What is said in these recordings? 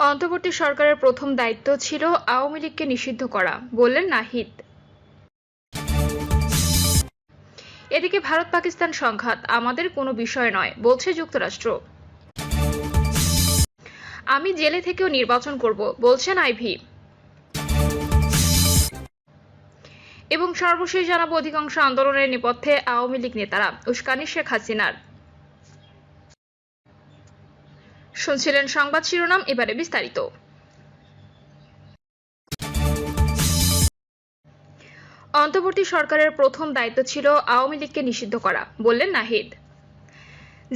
অন্তর্বর্তী সরকারের প্রথম দায়িত্ব ছিল আওয়ামী লীগকে নিষিদ্ধ করা, বললেন নাহিদ। এদিকে ভারত পাকিস্তান সংঘাত আমাদের কোনো বিষয় নয়, বলছে যুক্তরাষ্ট্র। আমি জেলে থেকেও নির্বাচন করব, বলছেন আইভি। এবং সর্বশেষ জানাবো অধিকাংশ আন্দোলনের নেপথ্যে আওয়ামী লীগ নেতারা, উস্কানি শেখ হাসিনার। শুনছিলেন সংবাদ শিরোনাম, এবারে বিস্তারিত। অন্তর্বর্তী সরকারের প্রথম দায়িত্ব ছিল আওয়ামী লীগকে নিষিদ্ধ করা, বললেন নাহিদ।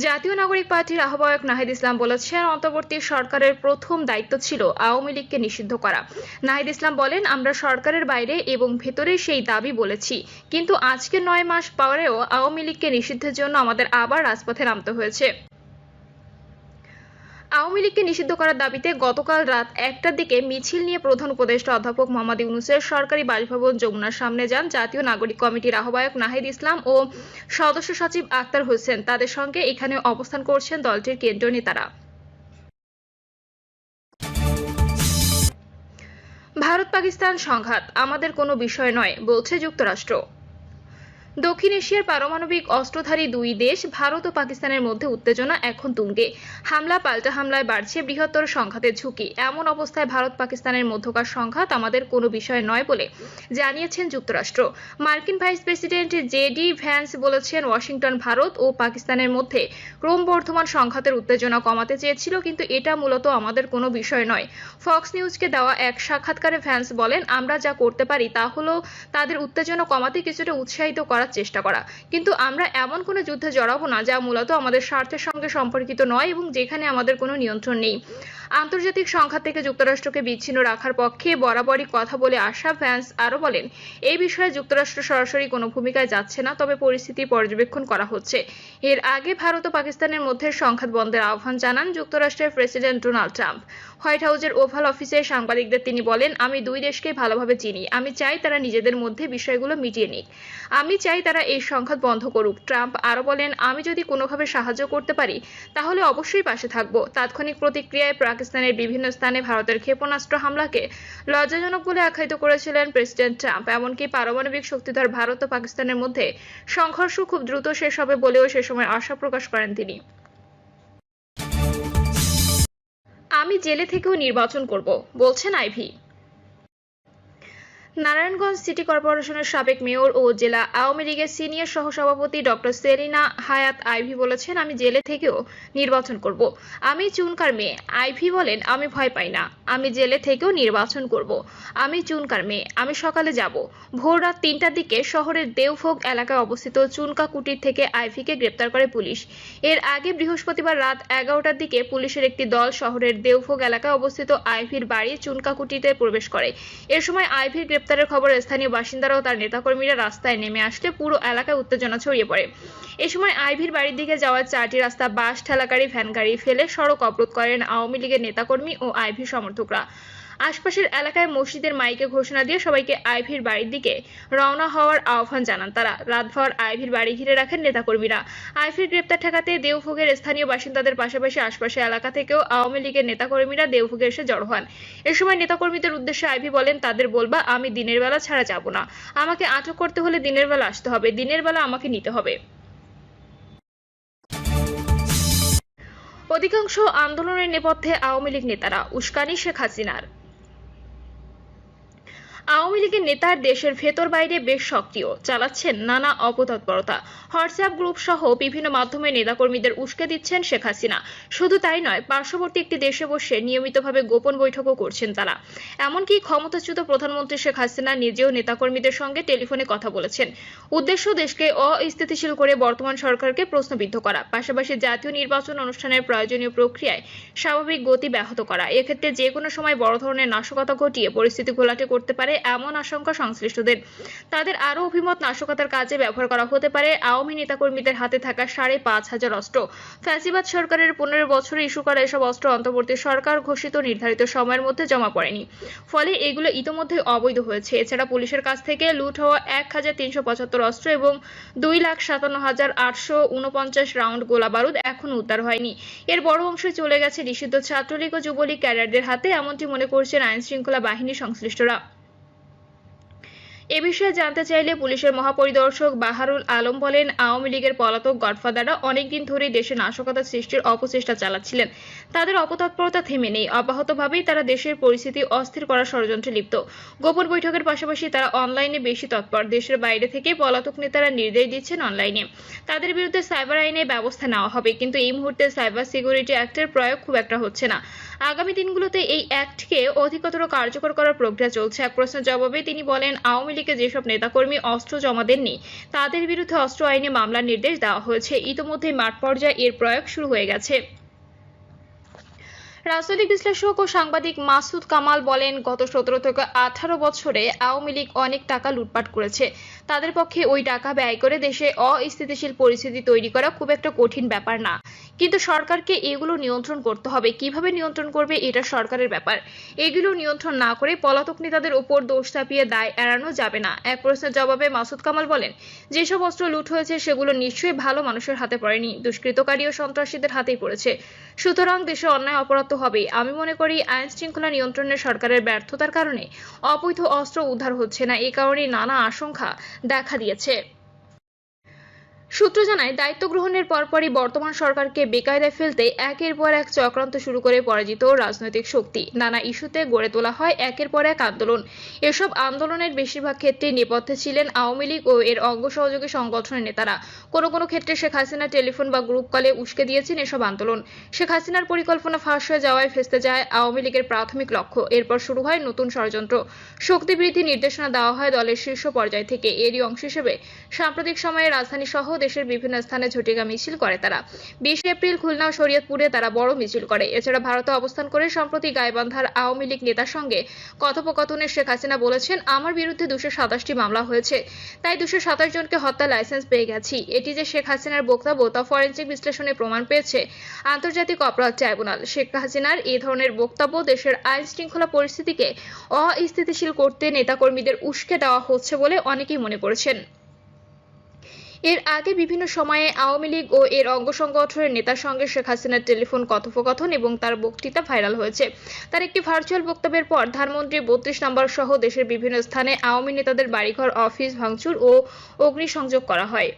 জাতীয় নাগরিক পার্টির আহ্বায়ক নাহিদ ইসলাম বলেছেন, অন্তর্বর্তী সরকারের প্রথম দায়িত্ব ছিল আওয়ামী লীগকে নিষিদ্ধ করা। নাহিদ ইসলাম বলেন, আমরা সরকারের বাইরে এবং ভেতরে সেই দাবি বলেছি, কিন্তু আজকে 9 মাস পরেও আওয়ামী লীগকে নিষিদ্ধের জন্য আমাদের আবার রাজপথে নামতে হয়েছে। আওয়ামী লীগকে নিষিদ্ধ করার দাবিতে গতকাল রাত 1টার দিকে মিছিল নিয়ে প্রধান উপদেষ্টা অধ্যাপক মোহাম্মদ ইউনূসের সরকারি বাসভবন যমুনার সামনে যান জাতীয় নাগরিক কমিটির আহ্বায়ক নাহিদ ইসলাম ও সদস্য সচিব আক্তার হোসেন। তাদের সঙ্গে এখানে অবস্থান করছেন দলটির কেন্দ্রীয় নেতারা। ভারত পাকিস্তান সংঘাত আমাদের কোনো বিষয় নয়, বলছে যুক্তরাষ্ট্র। দক্ষিণ এশিয়ার পারমাণবিক অস্ত্রধারী দুই দেশ ভারত ও পাকিস্তানের মধ্যে উত্তেজনা এখন তুঙ্গে। হামলা পাল্টা হামলায় বাড়ছে বৃহত্তর সংঘাতের ঝুঁকি। এমন অবস্থায় ভারত পাকিস্তানের মধ্যকার সংঘাত আমাদের কোনো বিষয় নয় বলে জানিয়েছেন যুক্তরাষ্ট্র। মার্কিন ভাইস প্রেসিডেন্ট জেডি ভ্যান্স বলেছেন, ওয়াশিংটন ভারত ও পাকিস্তানের মধ্যে ক্রমবর্ধমান সংঘাতের উত্তেজনা কমাতে চেয়েছিল, কিন্তু এটা মূলত আমাদের কোনো বিষয় নয়। ফক্স নিউজকে দেওয়া এক সাক্ষাৎকারে ভ্যান্স বলেন, আমরা যা করতে পারি তা হলো তাদের উত্তেজনা কমাতে কিছুটা উৎসাহিত করার চেষ্টা করা, কিন্তু আমরা এমন কোনো যুদ্ধে জড়াবো না যা মূলত আমাদের স্বার্থের সঙ্গে সম্পর্কিত নয় এবং যেখানে আমাদের কোনো নিয়ন্ত্রণ নেই। আন্তর্জাতিক সংঘাত থেকে যুক্তরাষ্ট্রকে বিচ্ছিন্ন রাখার পক্ষে বরাবরই কথা বলে আসা ভ্যান্স আরও বলেন, এই বিষয়ে যুক্তরাষ্ট্র সরাসরি কোনো ভূমিকায় যাচ্ছে না, তবে পরিস্থিতি পর্যবেক্ষণ করা হচ্ছে। এর আগে ভারত ও পাকিস্তানের মধ্যে সংঘাত বন্ধের আহ্বান জানান যুক্তরাষ্ট্রের প্রেসিডেন্ট ডোনাল্ড ট্রাম্প। হোয়াইট হাউসের ওভাল অফিসে সাংবাদিকদের তিনি বলেন, আমি দুই দেশকে ভালোভাবে চিনি, আমি চাই তারা নিজেদের মধ্যে বিষয়গুলো মিটিয়ে নিক, আমি চাই তারা এই সংঘাত বন্ধ করুক। ট্রাম্প আরও বলেন, আমি যদি কোনোভাবে সাহায্য করতে পারি তাহলে অবশ্যই পাশে থাকব। তাৎক্ষণিক প্রতিক্রিয়ায় পাকিস্তানের বিভিন্ন স্থানে ভারতের ক্ষেপণাস্ত্র হামলাকে লজ্জাজনক বলে আখ্যায়িত করেছিলেন প্রেসিডেন্ট ট্রাম্প। এমনকি পারমাণবিক শক্তিধর ভারত ও পাকিস্তানের মধ্যে সংঘর্ষ খুব দ্রুত শেষ হবে বলেও সে সময় আশা প্রকাশ করেন তিনি। আমি জেলে থেকেও নির্বাচন করব, বলছেন আইভি। নারায়ণগঞ্জ সিটি কর্পোরেশনের সাবেক মেয়র ও জেলা আওয়ামী লীগের সিনিয়র সহসভাপতি ডক্টর সেলিনা হায়াত আইভি বলেছেন, আমি জেলে থেকেও নির্বাচন করব। আমি চুনকার মেয়ে। আইভি বলেন, আমি ভয় পাই না, আমি জেলে থেকেও নির্বাচন করব। আমি চুনকার মেয়ে, আমি সকালে যাব। ভোর রাত 3টার দিকে শহরের দেওভোগ এলাকায় অবস্থিত চুনকা কুটির থেকে আইভিকে গ্রেপ্তার করে পুলিশ। এর আগে বৃহস্পতিবার রাত 11টার দিকে পুলিশের একটি দল শহরের দেওভোগ এলাকায় অবস্থিত আইভির বাড়ি চুনকা কুটিতে প্রবেশ করে। এ সময় আইভির গ্রেপ্তারের খবরে স্থানীয় বাসিন্দারা ও তার নেতাকর্মীরা রাস্তায় নেমে আসলে পুরো এলাকায় উত্তেজনা ছড়িয়ে পড়ে। এ সময় আইভির বাড়ির দিকে যাওয়ার 4টি রাস্তা বাস ঠেলাগাড়ি ভ্যান গাড়ি ফেলে সড়ক অবরোধ করেন আওয়ামী লীগের নেতাকর্মী ও আইভি সমর্থকরা। আশপাশের এলাকায় মসজিদের মাইকে ঘোষণা দিয়ে সবাইকে আইভির বাড়ির দিকে রওনা হওয়ার আহ্বান জানান তারা। রাতভর আইভির বাড়ি ঘিরে রাখেন নেতাকর্মীরা। আইভির গ্রেপ্তার ঠেকাতে দেওভোগের স্থানীয় বাসিন্দাদের পাশাপাশি আশপাশের এলাকা থেকেও আওয়ামী লীগের নেতাকর্মীরা দেওভোগে এসে জড়ো হন। এ সময় নেতাকর্মীদের উদ্দেশ্যে আইভি বলেন, তাদের বলবা আমি দিনের বেলা ছাড়া যাব না, আমাকে আটক করতে হলে দিনের বেলা আসতে হবে, দিনের বেলা আমাকে নিতে হবে। অধিকাংশ আন্দোলনের নেপথ্যে আওয়ামী লীগ নেতারা, উস্কানি শেখ হাসিনার। আওয়ামী লীগের নেতার দেশের ভেতর বাইরে বেশ সক্রিয়, চালাচ্ছেন নানা অপতৎপরতা। হোয়াটসঅ্যাপ গ্রুপ সহ বিভিন্ন মাধ্যমে নেতাকর্মীদের উস্কে দিচ্ছেন শেখ হাসিনা। শুধু তাই নয়, পার্শ্ববর্তী একটি দেশে বসে নিয়মিতভাবে গোপন বৈঠকও করছেন তারা। এমনকি ক্ষমতাচ্যুত প্রধানমন্ত্রী শেখ হাসিনা নিজেও নেতাকর্মীদের সঙ্গে টেলিফোনে কথা বলেছেন। উদ্দেশ্য দেশকে অস্থিতিশীল করে বর্তমান সরকারকে প্রশ্নবিদ্ধ করা, পাশাপাশি জাতীয় নির্বাচন অনুষ্ঠানের প্রয়োজনীয় প্রক্রিয়ায় স্বাভাবিক গতি ব্যাহত করা। এক্ষেত্রে যে কোনো সময় বড় ধরনের নাশকতা ঘটিয়ে পরিস্থিতি ঘোলাটে করতে পারে পারে এমন আশঙ্কা সংশ্লিষ্টদের। তাদের আরও অভিমত, নাশকতার কাজে ব্যবহার করা হতে পারে আওয়ামী নেতাকর্মীদের হাতে থাকা 5,500 অস্ত্র। ফ্যাসিবাদ সরকারের 15 বছরে ইস্যু করা এসব অস্ত্র অন্তর্বর্তী সরকার ঘোষিত নির্ধারিত সময়ের মধ্যে জমা পড়েনি, ফলে এগুলো ইতোমধ্যে অবৈধ হয়েছে। এছাড়া পুলিশের কাছ থেকে লুট হওয়া 1,375 অস্ত্র এবং 2,57,849 রাউন্ড গোলাবারুদ এখনো উদ্ধার হয়নি। এর বড় অংশ চলে গেছে নিষিদ্ধ ছাত্রলীগ ও যুবলীগ ক্যাডারদের হাতে, এমনটি মনে করছেন আইন শৃঙ্খলা বাহিনী সংশ্লিষ্টরা। এ বিষয়ে জানতে চাইলে পুলিশের মহাপরিদর্শক বাহারুল আলম বলেন, আওয়ামী লীগের পলাতক গডফাদাররা অনেকদিন ধরেই দেশে নাশকতা সৃষ্টির অপচেষ্টা চালাচ্ছিলেন। তাদের অপতৎপরতা থেমে নেই, অব্যাহতভাবেই তারা দেশের পরিস্থিতি অস্থির করার ষড়যন্ত্রে লিপ্ত। গোপন বৈঠকের পাশাপাশি তারা অনলাইনে বেশি তৎপর। দেশের বাইরে থেকে পলাতক নেতারা নির্দেশ দিচ্ছেন অনলাইনে। তাদের বিরুদ্ধে সাইবার আইনে ব্যবস্থা নেওয়া হবে, কিন্তু এই মুহূর্তে সাইবার সিকিউরিটি অ্যাক্টের প্রয়োগ খুব একটা হচ্ছে না। আগামী দিনগুলোতে এই অ্যাক্টকে অধিকতর কার্যকর করার প্রক্রিয়া চলছে। এক প্রশ্নের জবাবে তিনি বলেন, আওয়ামী লীগের যেসব নেতাকর্মী অস্ত্র জমা দেননি তাদের বিরুদ্ধে অস্ত্র আইনে মামলার নির্দেশ দেওয়া হয়েছে। ইতিমধ্যে মাঠ পর্যায়ে এর প্রয়োগ শুরু হয়ে গেছে। রাজনৈতিক বিশ্লেষক ও সাংবাদিক মাসুদ কামাল বলেন, গত 17 থেকে 18 বছরে আওয়ামী লীগ অনেক টাকা লুটপাট করেছে। তাদের পক্ষে ওই টাকা ব্যয় করে দেশে অস্থিতিশীল পরিস্থিতি তৈরি করা খুব একটা কঠিন ব্যাপার না, কিন্তু সরকারকে এগুলো নিয়ন্ত্রণ করতে হবে। কিভাবে নিয়ন্ত্রণ করবে এটা সরকারের ব্যাপার। এগুলো নিয়ন্ত্রণ না করে পলাতক নেতাদের উপর দোষ চাপিয়ে দায় এড়ানো যাবে না। এক প্রশ্নের জবাবে মাসুদ কামাল বলেন, যেসব অস্ত্র লুট হয়েছে সেগুলো নিশ্চয়ই ভালো মানুষের হাতে পড়েনি, দুষ্কৃতকারী ও সন্ত্রাসীদের হাতেই পড়েছে। সুতরাং দেশে অন্যায় অপরাধ হবে। আমি মনে করি আইন শৃঙ্খলা নিয়ন্ত্রণে সরকারের ব্যর্থতার কারণে অবৈধ অস্ত্র উদ্ধার হচ্ছে না। এই কারণে নানা আশঙ্কা দেখা দিয়েছে। সূত্র জানায়, দায়িত্ব গ্রহণের পরপরই বর্তমান সরকারকে বেকায়দায় ফেলতে একের পর এক চক্রান্ত শুরু করে পরাজিত রাজনৈতিক শক্তি। নানা ইস্যুতে গড়ে তোলা হয় একের পর এক আন্দোলন। এসব আন্দোলনের বেশিরভাগ ক্ষেত্রে নেপথ্যে ছিলেন আওয়ামী লীগ ও এর অঙ্গ সহযোগী সংগঠনের নেতারা। কোনো কোনো ক্ষেত্রে শেখ হাসিনা টেলিফোন বা গ্রুপ কলে উস্কে দিয়েছেন এসব আন্দোলন। শেখ হাসিনার পরিকল্পনা ফাঁস হয়ে যাওয়ায় ভেস্তে যায় আওয়ামী লীগের প্রাথমিক লক্ষ্য। এরপর শুরু হয় নতুন ষড়যন্ত্র। শক্তি বৃদ্ধির নির্দেশনা দেওয়া হয় দলের শীর্ষ পর্যায় থেকে। এরই অংশ হিসেবে সাম্প্রতিক সময়ে রাজধানী সহ দেশের বিভিন্ন স্থানে ঝটিকা মিছিল করে তারা। 20 এপ্রিল খুলনা ও শরীয়তপুরে তারা বড় মিছিল করে। এছাড়া ভারতে অবস্থান করে সম্প্রতি গাইবান্ধার আওয়ামী লীগ নেতার সঙ্গে কথোপকথনে শেখ হাসিনা বলেছেন, আমার বিরুদ্ধে 227টি মামলা হয়েছে, তাই 227 জনকে হত্যা লাইসেন্স পেয়ে গেছি। এটি যে শেখ হাসিনার বক্তব্য তা ফরেনসিক বিশ্লেষণে প্রমাণ পেয়েছে আন্তর্জাতিক অপরাধ ট্রাইব্যুনাল। শেখ হাসিনার এই ধরনের বক্তব্য দেশের আইন শৃঙ্খলা পরিস্থিতিকে অস্থিতিশীল করতে নেতাকর্মীদের উস্কে দেওয়া হচ্ছে বলে অনেকেই মনে করছেন। এর আগে বিভিন্ন সময়ে আওয়ামী লীগ ও এর অঙ্গ সংগঠনের নেতার সঙ্গে শেখ হাসিনার টেলিফোন কথোপকথন এবং তার বক্তৃতা ভাইরাল হয়েছে। তার একটি ভার্চুয়াল বক্তব্যের পর ধানমন্ত্রী 32 নম্বর সহ দেশের বিভিন্ন স্থানে আওয়ামী নেতাদের বাড়িঘর, অফিস ভাঙচুর ও অগ্নিসংযোগ করা হয়।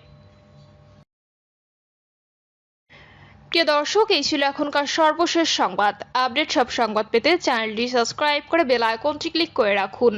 প্রিয় দর্শক, এই ছিল এখনকার সর্বশেষ সংবাদ। আপডেট সব সংবাদ পেতে চ্যানেলটি সাবস্ক্রাইব করে বেল আইকনটি ক্লিক করে রাখুন।